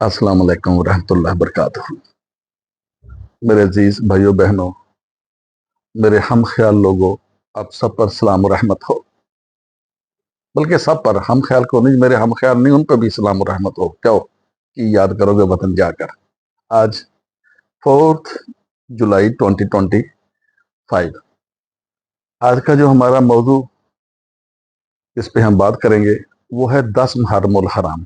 अस्सलाम वालेकुम रहमतुल्लाहि वबरकातुहू। मेरे अजीज भाइयों बहनों, मेरे हम ख्याल लोगों, आप सब पर सलाम और रहमत हो। बल्कि सब पर, हम ख्याल को नहीं, मेरे हम ख्याल नहीं, उन पर भी सलाम और रहमत हो। क्यों कि याद करोगे वतन जाकर। आज 4 जुलाई 2025, आज का जो हमारा मौजू इस पे हम बात करेंगे वो है 10 मुहर्रमुल हराम।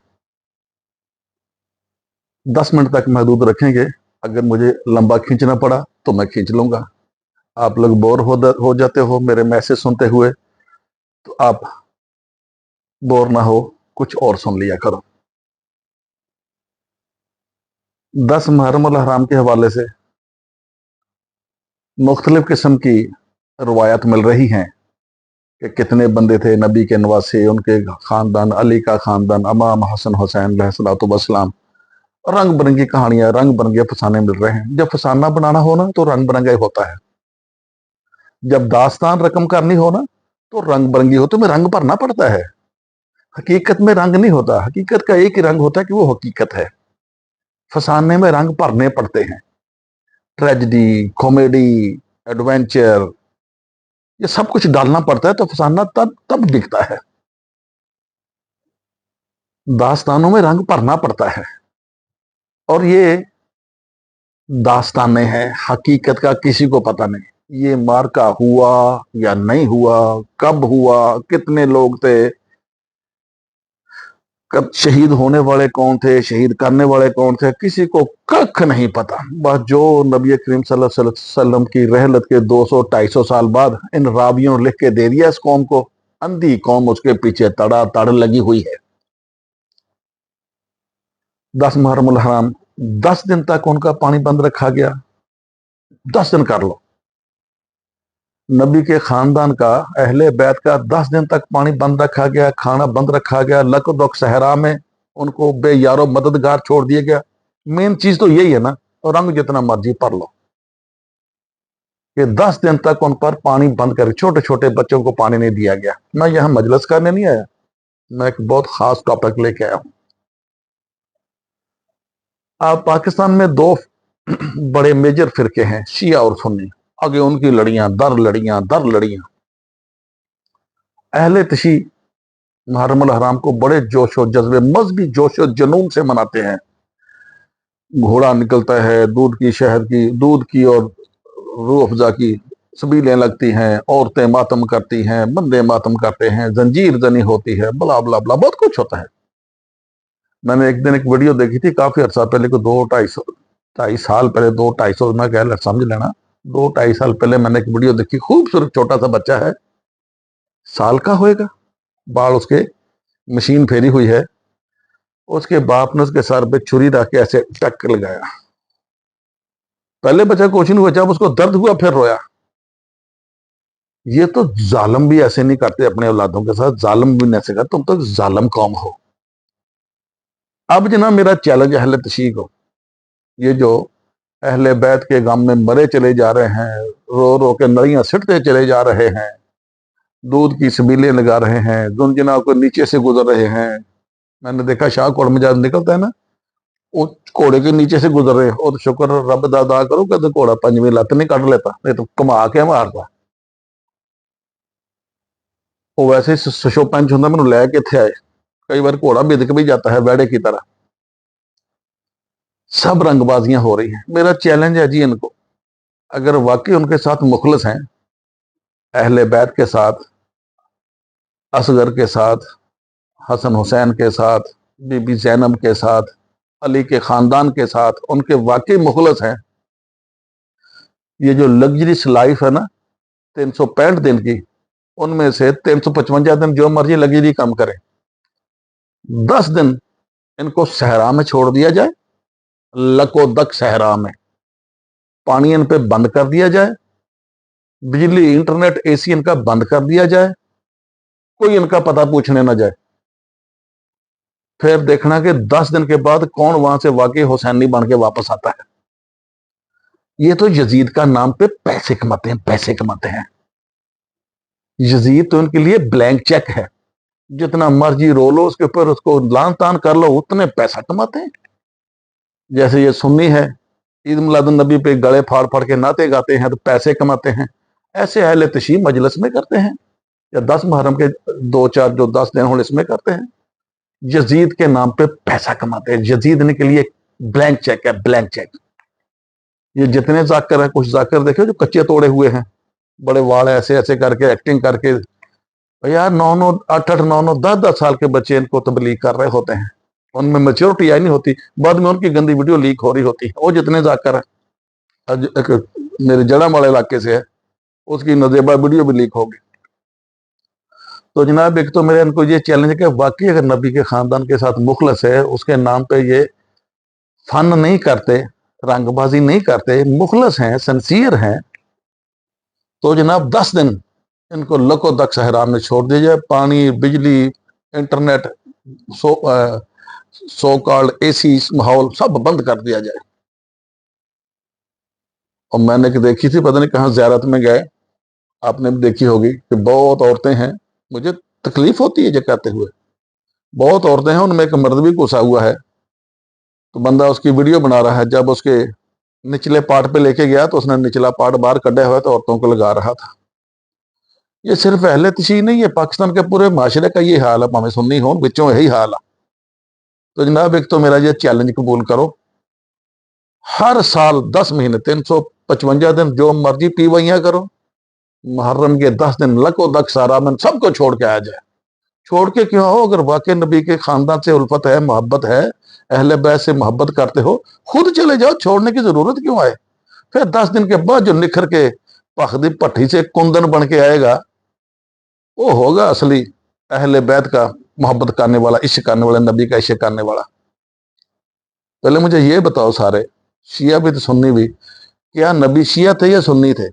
10 मिनट तक महदूद रखेंगे। अगर मुझे लंबा खींचना पड़ा तो मैं खींच लूंगा। आप लोग बोर हो जाते हो मेरे मैसेज सुनते हुए, तो आप बोर ना हो, कुछ और सुन लिया करो। 10 मुहर्रमुल हराम के हवाले से मुख्तलिफ किस्म की रवायत मिल रही हैं कि कितने बंदे थे नबी के नवासे, उनके खानदान, अली का खानदान, इमाम हसन हुसैन अलैहिस्सलाम। रंग बिरंगी कहानियां, रंग बिरंगे फसाने मिल रहे हैं। जब फसाना बनाना हो ना तो रंग बिरंगा ही होता है। जब दास्तान रकम करनी हो ना तो रंग बिरंगी हो, तो में रंग भरना पड़ता है। हकीकत में रंग नहीं होता, हकीकत का एक ही रंग होता है कि वो हकीकत है। फसाने में रंग भरने पड़ते हैं। ट्रेजेडी, कॉमेडी, एडवेंचर, ये सब कुछ डालना पड़ता है, तो फसाना तब तब दिखता है। दास्तानों में रंग भरना पड़ता है। और ये दास्तानें हैं, हकीकत का किसी को पता नहीं। ये मार्का हुआ या नहीं हुआ, कब हुआ, कितने लोग थे, कब शहीद होने वाले कौन थे, शहीद करने वाले कौन थे, किसी को कख नहीं पता। बस जो नबी करीम सल्लल्लाहु अलैहि वसल्लम की रहलत के 200-250 साल बाद इन रावियों ने लिख के दे दिया इस कौम को। अंधी कौम उसके पीछे तड़ा तड़ लगी हुई है। 10 मुहर्रमुल हराम, 10 दिन तक उनका पानी बंद रखा गया। 10 दिन कर लो। नबी के खानदान का, अहले बैत का 10 दिन तक पानी बंद रखा गया, खाना बंद रखा गया। लक दुख सहरा में उनको बेयारो मददगार छोड़ दिया गया। मेन चीज तो यही है ना। और रंग जितना मर्जी भर लो, कि 10 दिन तक उन पर पानी बंद कर, छोटे छोटे बच्चों को पानी नहीं दिया गया। मैं यहां मजलिस करने नहीं आया, मैं एक बहुत खास टॉपिक लेके आया हूं। आप पाकिस्तान में दो बड़े मेजर फिरके हैं, शिया और सुन्नी। आगे उनकी लड़ियां दर लड़ियां दर लड़ियां। अहले तशी मुहर्रमुल हराम को बड़े जोश और जज्बे, मजहबी जोश और जुनून से मनाते हैं। घोड़ा निकलता है, दूध की, शहर की, दूध की और रूह अफ़ज़ा की सबीलें लगती हैं, औरतें मातम करती हैं, बंदे मातम करते हैं, जंजीर जनी होती है, बला बला बला, बहुत कुछ होता है। मैंने एक दिन एक वीडियो देखी थी, काफी अर्सा पहले को, 2-2.5 साल पहले, 2-2.5 मैं कह समझ लेना, 2-2.5 साल पहले मैंने एक वीडियो देखी। खूबसूरत छोटा सा बच्चा है, साल का होएगा, बाल उसके मशीन फेरी हुई है। उसके बाप ने उसके सर पे छुरी रख के ऐसे टक लगाया। पहले बच्चा कुछ नहीं हुआ, जब उसको दर्द हुआ फिर रोया। ये तो जालिम भी ऐसे नहीं करते अपने औलादों के साथ, जालिम भी नहीं ऐसे करते। तुम तो जालिम कौम हो। अब जना मेरा चैलेंज अहले तशीह को, ये जो अहले बैत के गम में मरे चले जा रहे हैं, रो रो के नलियां सिटते चले जा रहे हैं, दूध की सबीलें लगा रहे हैं, गुंजना को नीचे से गुजर रहे हैं। मैंने देखा शाहकोट में जब निकलता है ना, वो घोड़े के नीचे से गुजर रहे, और शुक्र रब दा अदा करो कि घोड़ा पंजवीं लत नहीं कट लेता, नहीं तो कमा के मारता। वो वैसे ही सशो पंच होंगे, मैंने लैके इत्थे आए। कई बार घोड़ा बिदक भी जाता है वेड़े की तरह। सब रंगबाजियां हो रही हैं। मेरा चैलेंज है जी इनको, अगर वाकई उनके साथ मुखलस हैं, अहले बैत के साथ, असगर के साथ, हसन हुसैन के साथ, बीबी जैनब के साथ, अली के खानदान के साथ, उनके वाकई मुखलस हैं, ये जो लग्जरीस लाइफ है ना 365 दिन की, उनमें से 355 दिन जो मर्जी लग्जरी कम करें, 10 दिन इनको सहरा में छोड़ दिया जाए। लकोदक सहरा में पानी इन पे बंद कर दिया जाए, बिजली, इंटरनेट, एसी इनका बंद कर दिया जाए, कोई इनका पता पूछने ना जाए। फिर देखना कि 10 दिन के बाद कौन वहां से वाकई हुसैनी बन के वापस आता है। ये तो यजीद का नाम पे पैसे कमाते हैं, पैसे कमाते हैं। यजीद तो इनके लिए ब्लैंक चेक है, जितना मर्जी रो लो उसके ऊपर, उसको लान तान कर लो, उतने पैसा कमाते हैं। जैसे ये सुन्नी है, ईद मिलाद नबी पे गले फाड़ फाड़ के नाते गाते हैं तो पैसे कमाते हैं, ऐसे अहले तशरीफ मजलिस में करते हैं, या 10 मुहर्रम के 2-4 जो 10 दिन हो इसमें करते हैं। यजीद के नाम पे पैसा कमाते हैं। यजीद ने के लिए ब्लैंक चेक है, ब्लैंक चेक। ये जितने जाकर है, कुछ जाकर देखे जो कच्चे तोड़े हुए हैं, बड़े वाल ऐसे ऐसे करके एक्टिंग करके, यार 9-9 8-8 9-9 10-10 साल के बच्चे इनको तबलीग कर रहे होते हैं, उनमें मेच्योरिटी आई नहीं होती, बाद में उनकी गंदी वीडियो लीक हो रही होती है। वो जितने जाकर है, एक मेरे जड़ा वाले इलाके से है, उसकी नजेबा वीडियो भी लीक होगी। तो जनाब एक तो मेरे इनको ये चैलेंज है कि वाकई अगर नबी के खानदान के साथ मुखलस है, उसके नाम पे ये फन नहीं करते, रंगबाजी नहीं करते, मुखलस हैं, सिंसियर हैं, तो जनाब 10 दिन इनको लको दक सहरान में छोड़ दिया जाए। पानी, बिजली, इंटरनेट, सो कॉल्ड एसी माहौल सब बंद कर दिया जाए। और मैंने कि देखी थी, पता नहीं कहाँ ज़ियारत में गए, आपने भी देखी होगी कि बहुत औरतें हैं, मुझे तकलीफ होती है ये कहते हुए, बहुत औरतें हैं, उनमें एक मर्द भी घुसा हुआ है, तो बंदा उसकी वीडियो बना रहा है, जब उसके निचले पार्ट पे लेके गया तो उसने निचला पार्ट बाहर कढ़ा हुआ तो औरतों को लगा रहा था। ये सिर्फ अहले तशीह नहीं है, पाकिस्तान के पूरे माशरे का ये हाल है, भावें सुन्नी हो बच्चों यही हाल है। तो जनाब एक तो मेरा ये चैलेंज कबूल करो, हर साल 10 महीने 355 दिन जो मर्जी पीवैया करो, मुहर्रम के 10 दिन लको दक सारा मन सबको छोड़ के आ जाए। छोड़ के क्यों हो? अगर वाकई नबी के खानदान से उल्फत है, मोहब्बत है, अहले बैत से मोहब्बत करते हो, खुद चले जाओ, छोड़ने की जरूरत क्यों आए? फिर 10 दिन के बाद जो निखर के पखदी भट्ठी से कुंदन बन के आएगा, वो होगा असली अहले बैत का मोहब्बत करने वाला, इश्क करने वाला, नबी का इश्क करने वाला। पहले मुझे ये बताओ, सारे शिया भी तो सुन्नी भी, क्या नबी शिया थे या सुन्नी थे?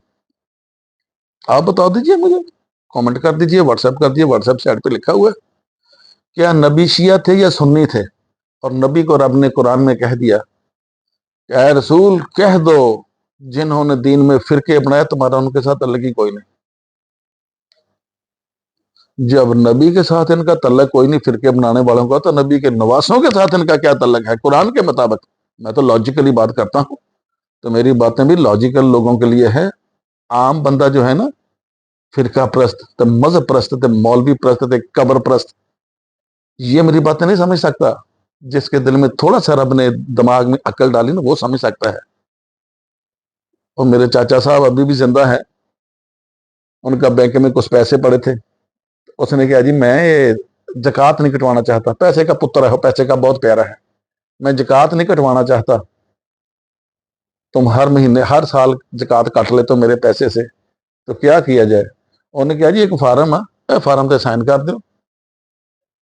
आप बता दीजिए मुझे, कमेंट कर दीजिए, व्हाट्सएप कर दीजिए, व्हाट्सएप साइड पे लिखा हुआ है, क्या नबी शिया थे या सुन्नी थे? और नबी को रब ने कुरान में कह दिया, ऐ रसूल कह दो, जिन्होंने दीन में फिरके बनाया तुम्हारा उनके साथ अल्लाह की कोई नहीं। जब नबी के साथ इनका तल्लक कोई नहीं फिरके बनाने वालों का, तो नबी के नवासों के साथ इनका क्या तल्लक है कुरान के मुताबिक? मैं तो लॉजिकली बात करता हूँ, तो मेरी बातें भी लॉजिकल लोगों के लिए है। आम बंदा जो है ना, फिरका प्रस्त, तो मजहब प्रस्त, तो मौलवी प्रस्त, तो कब्र प्रस्त, ये मेरी बातें नहीं समझ सकता। जिसके दिल में थोड़ा सा रब ने दिमाग में अकल डाली ना, वो समझ सकता है। और मेरे चाचा साहब अभी भी जिंदा है, उनका बैंक में कुछ पैसे पड़े थे, उसने कहा जी मैं ये जकात नहीं कटवाना चाहता, पैसे का पुत्र है, पैसे का बहुत प्यारा है, मैं जकात नहीं कटवाना चाहता, तुम हर महीने हर साल जकात काट ले तो मेरे पैसे से, तो क्या किया जाए? उन्होंने कहा जी एक फार्म है, फार्म पे साइन कर दो।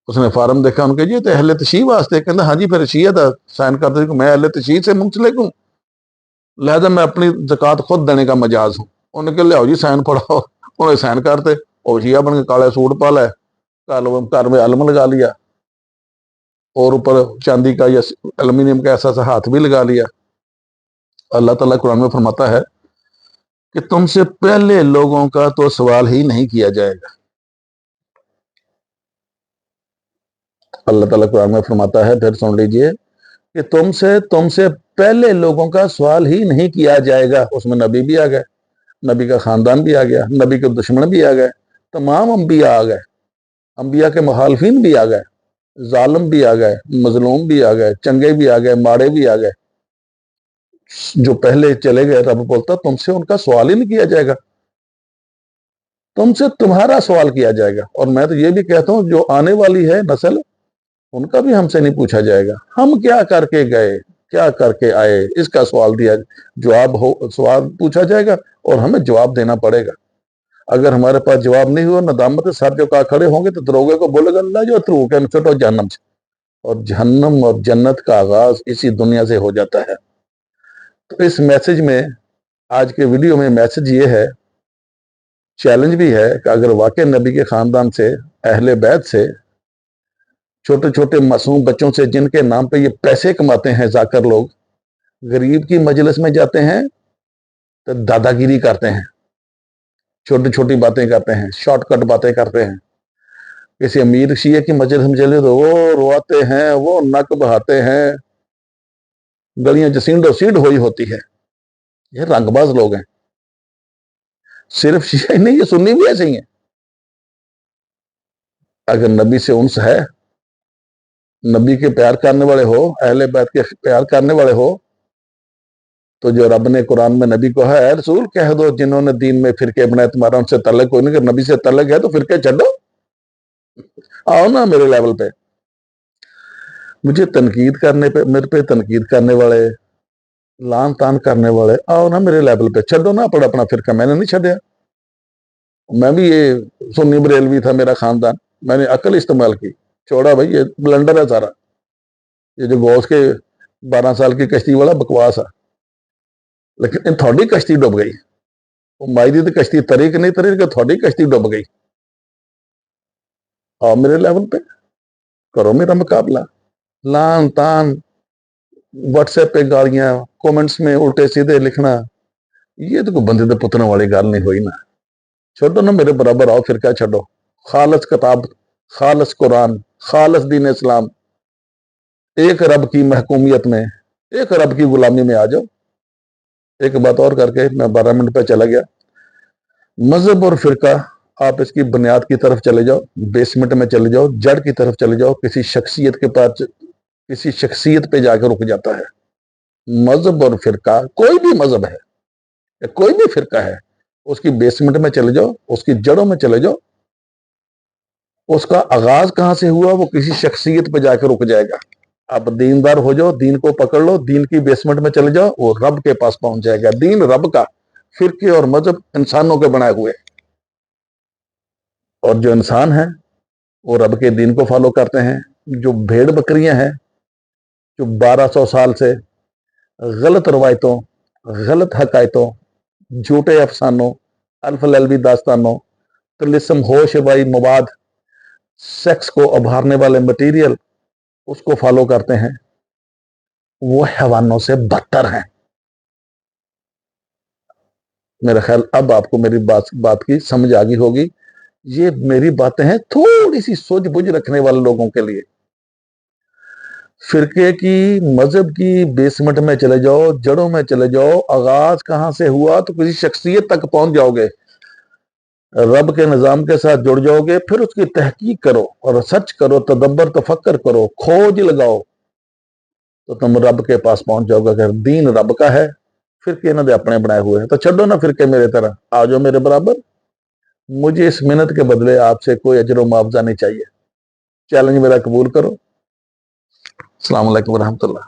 उसने फार्म देखा, उनके जी तो अहले तशीह वास्ते, कहते हाँ जी फिर शीया था, साइन कर दो, मैं अहले तशीह से मुंसलिक हूँ, लिहाजा मैं अपनी जकात खुद देने का मजाज हूँ। उन्होंने कहा लियाओ जी साइन पढ़ाओ, उन्होंने साइन करते, और शिया बन के काले सूट पा लाए, घर में अलम लगा लिया, और ऊपर चांदी का या एल्यूमिनियम का ऐसा सा हाथ भी लगा लिया। अल्लाह ताला कुरान में फरमाता है कि तुमसे पहले लोगों का तो सवाल ही नहीं किया जाएगा। अल्लाह ताला कुरान में फरमाता है, फिर सुन लीजिए, कि तुमसे तुमसे पहले लोगों का सवाल ही नहीं किया जाएगा। उसमें नबी भी आ गए, नबी का खानदान भी आ गया, नबी के दुश्मन भी आ गए, तमाम अंबिया आ गए, अंबिया के मुखालफिन भी आ गए, जालिम भी आ गए, मजलूम भी आ गए, चंगे भी आ गए, माड़े भी आ गए। जो पहले चले गए, रब बोलता तुमसे उनका सवाल ही नहीं किया जाएगा, तुमसे तुम्हारा सवाल किया जाएगा। और मैं तो ये भी कहता हूं, जो आने वाली है नस्ल, उनका भी हमसे नहीं पूछा जाएगा, हम क्या करके गए, क्या करके आए, इसका सवाल दिया, जवाब हो, सवाल पूछा जाएगा और हमें जवाब देना पड़ेगा। अगर हमारे पास जवाब नहीं हुआ, नदामत सर जो का खड़े होंगे, तो दरोगे को बोलेगा अल्लाह जो थ्रू कैन छुटो जहन्नम से, और जहन्नम और जन्नत का आगाज इसी दुनिया से हो जाता है। तो इस मैसेज में, आज के वीडियो में मैसेज ये है, चैलेंज भी है, कि अगर वाकई नबी के खानदान से, अहले बैत से, छोटे छोटे मासूम बच्चों से, जिनके नाम पे ये पैसे कमाते हैं जाकर लोग, गरीब की मजलिस में जाते हैं तो दादागिरी करते हैं, छोटी छोटी बातें करते हैं, शॉर्टकट बातें करते हैं। किसी अमीर शिया की मजलिस में चले तो वो रोआते हैं, वो नक बहाते हैं, गलियां च सींडो सीड हुई होती है। ये रंगबाज लोग हैं। सिर्फ शिया ही नहीं, ये सुन्नी भी ऐसे ही हैं। अगर नबी से उन्स है, नबी के प्यार करने वाले हो, अहले बैत के प्यार करने वाले हो, तो जो रब ने कुरान में नबी को है रसूल कह दो जिन्होंने दीन में फिरके बनाए तुम्हारा उनसे तल्लक कोई नहीं, अगर नबी से तल्लक है तो फिरके छड्डो, आओ ना मेरे लेवल पे। मुझे तनकीद करने पे, मेरे पे तनकीद करने वाले, लान तान करने वाले, आओ ना मेरे लेवल पे, छड्डो ना अपना फिरका। मैंने नहीं छड्या, मैं भी ये सुन्नी बरेलवी था मेरा खानदान, मैंने अकल इस्तेमाल की, छोड़ा भाई ये ब्लंडर है सारा, ये जो गौस के 12 साल की कश्ती वाला बकवास है। लेकिन थोड़ी कश्ती डुब गई, माई दी तो कश्ती तरी कि नहीं तरी, कि थोड़ी कश्ती डुब गई। आओ मेरे लेवल पे, करो मेरा मुकाबला। लान तान, व्हाट्सएप पे गालियां, कमेंट्स में उल्टे सीधे लिखना, ये तो कोई बंदे दे पुतने वाली गल नहीं हुई ना। छोड़ो ना मेरे बराबर, आओ फिर क्या छो, खालस किताब, खालस कुरान, खालस दीन इस्लाम, एक रब की महकूमियत में, एक रब की गुलामी में आ जाओ। एक बात और करके मैं 12 मिनट पे चला गया। मजहब और फिरका, आप इसकी बुनियाद की तरफ चले जाओ, बेसमेंट में चले जाओ, जड़ की तरफ चले जाओ, किसी शख्सियत के पास, किसी शख्सियत पे जाकर रुक जाता है। मजहब और फिरका, कोई भी मजहब है या कोई भी फिरका है, उसकी बेसमेंट में चले जाओ, उसकी जड़ों में चले जाओ, उसका आगाज कहां से हुआ वो किसी शख्सियत पे जाकर रुक जाएगा। आप दीनदार हो जाओ, दीन को पकड़ लो, दीन की बेसमेंट में चले जाओ, वो रब के पास पहुंच जाएगा। दीन रब का, फिरके और मजहब इंसानों के बनाए हुए, और जो इंसान है वो रब के दीन को फॉलो करते हैं। जो भेड़ बकरियां हैं, जो 1200 साल से गलत रवायतों, गलत हकायतों, झूठे अफसानों, अल्फ लल्बी दास्तानों, तिलिस्म, होशबाई, मवाद, सेक्स को उभारने वाले मटेरियल, उसको फॉलो करते हैं, वो हैवानों से बदतर हैं। मेरा ख्याल अब आपको मेरी बात की समझ आ गई होगी। ये मेरी बातें हैं थोड़ी सी सूझबूझ रखने वाले लोगों के लिए। फिरके की, मजहब की बेसमेंट में चले जाओ, जड़ों में चले जाओ, आगाज कहां से हुआ तो किसी शख्सियत तक पहुंच जाओगे, रब के निजाम के साथ जुड़ जाओगे। फिर उसकी तहकीक करो और सर्च करो, तदब्बर तफक्कर करो, खोज लगाओ, तो तुम रब के पास पहुंच जाओगे। अगर दीन रब का है, फिरके इन्होंने अपने बनाए हुए हैं, तो छड्डो ना फिरके, मेरे तरह आ जाओ मेरे बराबर। मुझे इस मिनट के बदले आपसे कोई अजर मुआवजा नहीं चाहिए। चैलेंज मेरा कबूल करो। अस्सलाम वालेकुम रहमतुल्लाह।